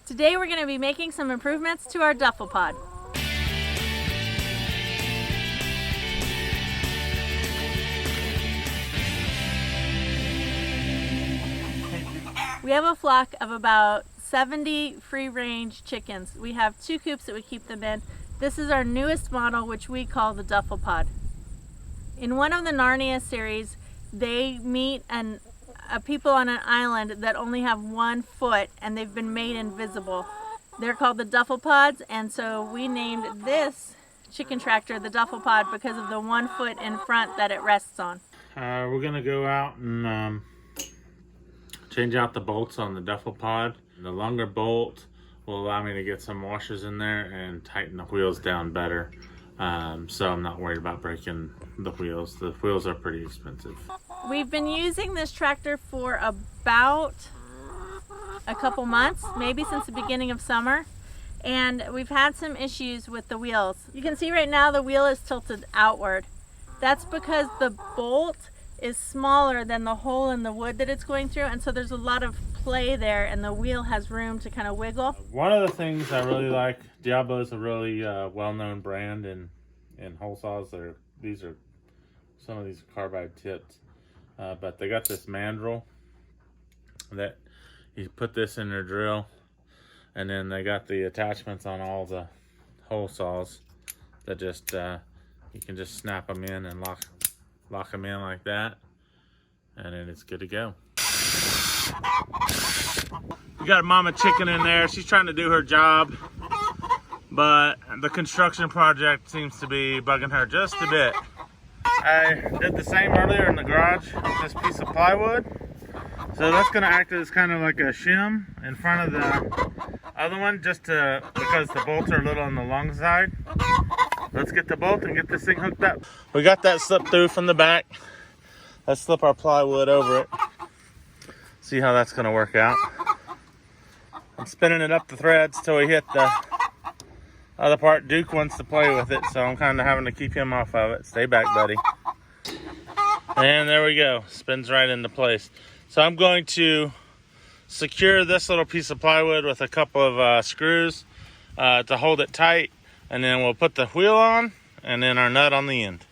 Today we're going to be making some improvements to our duffel pod. We have a flock of about 70 free-range chickens. We have 2 coops that we keep them in. This is our newest model, which we call the duffel pod. In one of the Narnia series, they meet people on an island that only have 1 foot and they've been made invisible. They're called the duffel pods, and so we named this chicken tractor the duffel pod because of the 1 foot in front that it rests on. We're gonna go out and change out the bolts on the duffel pod. The longer bolt will allow me to get some washers in there and tighten the wheels down better. So I'm not worried about breaking the wheels. The wheels are pretty expensive. We've been using this tractor for about a couple months, maybe since the beginning of summer, and we've had some issues with the wheels. You can see right now the wheel is tilted outward. That's because the bolt is smaller than the hole in the wood that it's going through, and so there's a lot of play there and the wheel has room to kind of wiggle. One of the things I really like, Diablo is a really well-known brand in hole saws. These are some of these carbide tips, but they got this mandrel that you put this in their drill, and then they got the attachments on all the hole saws that just you can just snap them in and lock them in like that, and then it's good to go. We got a mama chicken in there. She's trying to do her job, but the construction project seems to be bugging her just a bit. I did the same earlier in the garage with this piece of plywood. So that's going to act as kind of like a shim in front of the other one, just because the bolts are a little on the long side. Let's get the bolt and get this thing hooked up. We got that slipped through from the back. Let's slip our plywood over it. See how that's going to work out. I'm spinning it up the threads till we hit the other part. Duke wants to play with it, so I'm kind of having to keep him off of it. Stay back, buddy. And there we go. Spins right into place. So I'm going to secure this little piece of plywood with a couple of screws to hold it tight, and then we'll put the wheel on and then our nut on the end.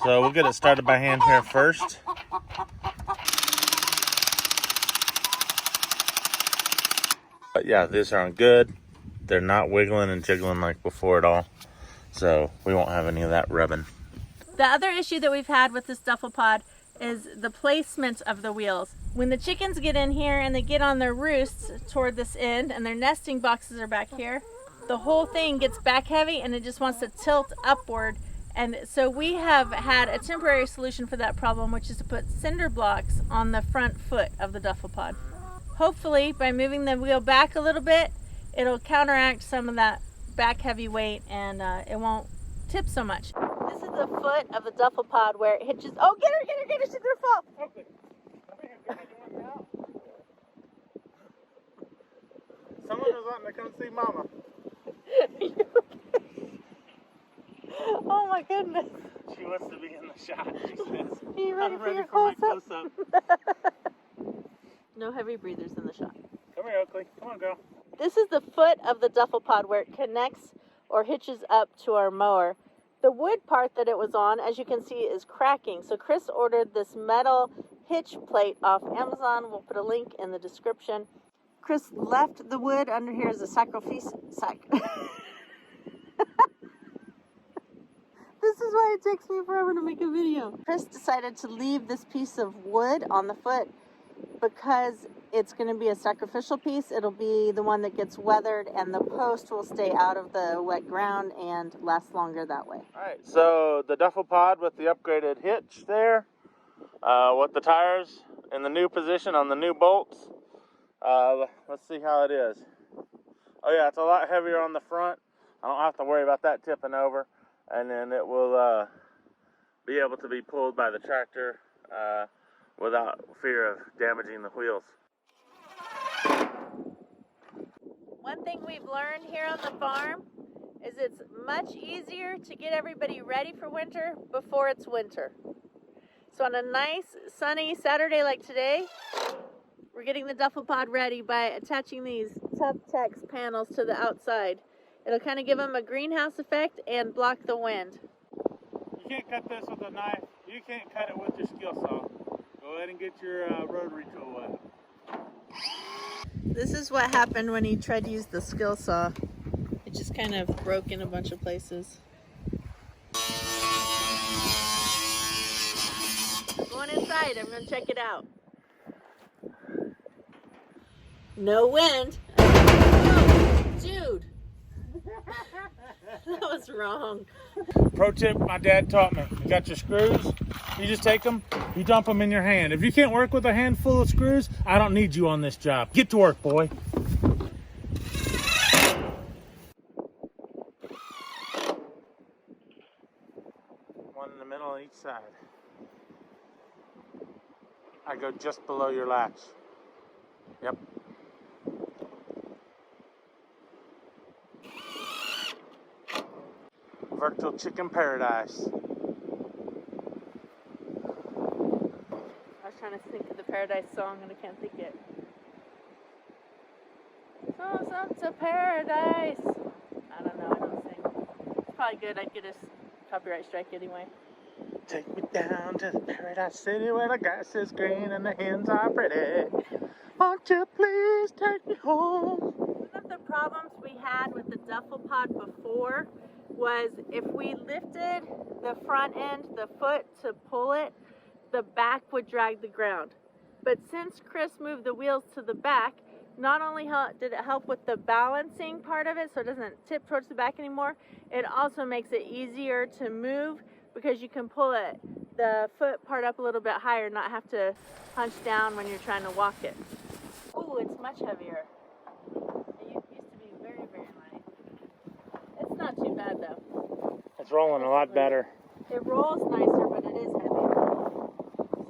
So we'll get it started by hand here first. But yeah, these aren't good. They're not wiggling and jiggling like before at all. So we won't have any of that rubbing. The other issue that we've had with this duffel pod is the placement of the wheels. When the chickens get in here and they get on their roosts toward this end and their nesting boxes are back here, the whole thing gets back heavy and it just wants to tilt upward. And so we have had a temporary solution for that problem, which is to put cinder blocks on the front foot of the duffel pod. Hopefully, by moving the wheel back a little bit, it'll counteract some of that back heavy weight and it won't tip so much. This is the foot of the duffel pod where it hitches. Oh, get her, she's gonna fall. Okay. Someone was wanting to come see Mama. Oh my goodness. She wants to be in the shot, she says. Are you ready I'm for ready your for my close-up? close-up. No heavy breathers in the shot. Come here, Oakley. Come on, girl. This is the foot of the duffel pod where it connects or hitches up to our mower. The wood part that it was on, as you can see, is cracking. So Chris ordered this metal hitch plate off Amazon. We'll put a link in the description. Chris left the wood under here as a sacrifice. This is why it takes me forever to make a video. Chris decided to leave this piece of wood on the foot because it's going to be a sacrificial piece. It'll be the one that gets weathered, and the post will stay out of the wet ground and last longer that way. All right, so the duffel pod with the upgraded hitch there, with the tires in the new position on the new bolts. Let's see how it is. Oh yeah, it's a lot heavier on the front. I don't have to worry about that tipping over, and then it will be able to be pulled by the tractor without fear of damaging the wheels. One thing we've learned here on the farm is it's much easier to get everybody ready for winter before it's winter. So on a nice sunny Saturday like today, We're getting the duffel pod ready by attaching these Tex panels to the outside. It'll kind of give them a greenhouse effect and block the wind. You can't cut this with a knife. You can't cut it with your skill saw. Go ahead and get your rotary tool out. This is what happened when he tried to use the skill saw. It just kind of broke in a bunch of places. Going inside, I'm gonna check it out. No wind. Oh, Jude. That was wrong. Pro tip my dad taught me. You got your screws, you just take them, you dump them in your hand. If you can't work with a handful of screws, I don't need you on this job. Get to work, boy. One in the middle on each side. I go just below your latch. Yep. Virtual chicken paradise. I was trying to think of the Paradise song and I can't think it. Songs up to paradise. I don't know, I don't sing. It's probably good, I'd get a copyright strike anyway. Take me down to the paradise city where the grass is green and the hens are pretty. Won't you please take me home? One of the problems we had with the duffel pod before was if we lifted the front end, the foot to pull it, the back would drag the ground. But since Chris moved the wheels to the back, not only did it help with the balancing part of it so it doesn't tip towards the back anymore, it also makes it easier to move because you can pull the foot part up a little bit higher, not have to hunch down when you're trying to walk it. Ooh, it's much heavier. It used to be very, very light. It's not too bad though. It's rolling a lot better. It rolls nicer, but it is heavier.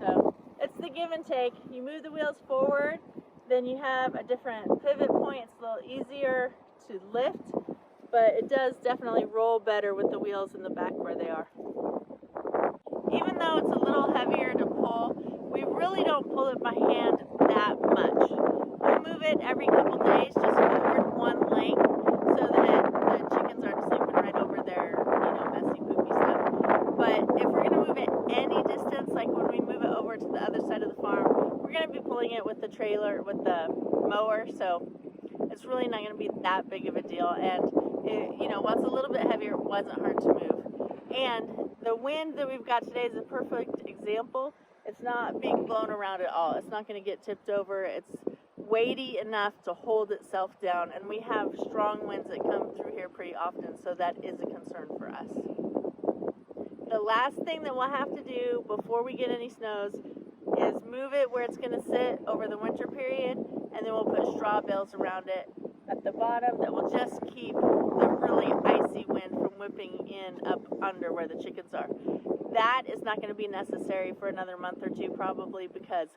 So it's the give and take. You move the wheels forward, then you have a different pivot point. It's a little easier to lift, but it does definitely roll better with the wheels in the back where they are. Even though it's a little heavier to pull, we really don't pull it by hand that much. We move it every couple days, just forward one length, so that the chickens aren't sleeping right over their, messy, poopy stuff. But if we're going to move it any distance, like when we move it over to the other side of the farm, we're going to be pulling it with the trailer, with the mower, so it's really not going to be that big of a deal. And, while it's a little bit heavier, it wasn't hard to move. And the wind that we've got today is a perfect example. It's not being blown around at all. It's not going to get tipped over. It's weighty enough to hold itself down. And we have strong winds that come through here pretty often, so that is a concern for us. The last thing that we'll have to do before we get any snows is move it where it's going to sit over the winter period, and then we'll put straw bales around it at the bottom that will just keep the really icy wind from whipping in up under where the chickens are. That is not going to be necessary for another month or two probably, because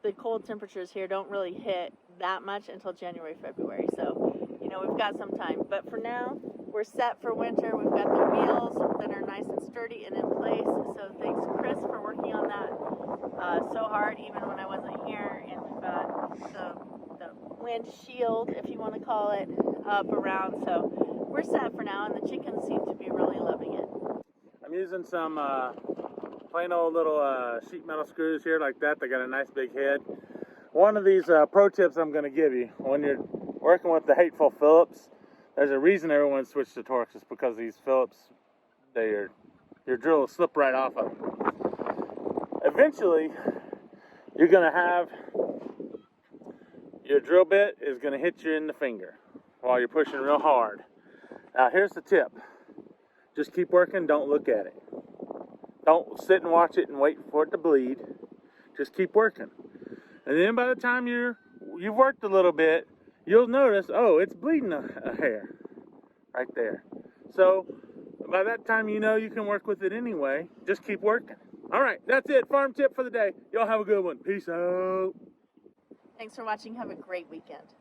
the cold temperatures here don't really hit that much until January, February. So, we've got some time. But for now, we're set for winter. We've got the wheels that are nice and sturdy and in place. So thanks, Chris, for working on that so hard, even when I wasn't here. And we've got the wind shield, if you want to call it, up around. So we're set for now, and the chickens seem to be really loving it. I'm using some plain old little sheet metal screws here like that. They got a nice big head. One of these pro tips I'm going to give you when you're working with the hateful Phillips, there's a reason everyone switched to Torx. It's because these Phillips, your drill will slip right off of them. Eventually, you're going to have your drill bit is going to hit you in the finger while you're pushing real hard. Now here's the tip. Just keep working, don't look at it. Don't sit and watch it and wait for it to bleed. Just keep working. And then by the time you've worked a little bit, you'll notice, oh, it's bleeding a hair right there. So by that time, you can work with it anyway. Just keep working. All right, that's it. Farm tip for the day. Y'all have a good one. Peace out. Thanks for watching. Have a great weekend.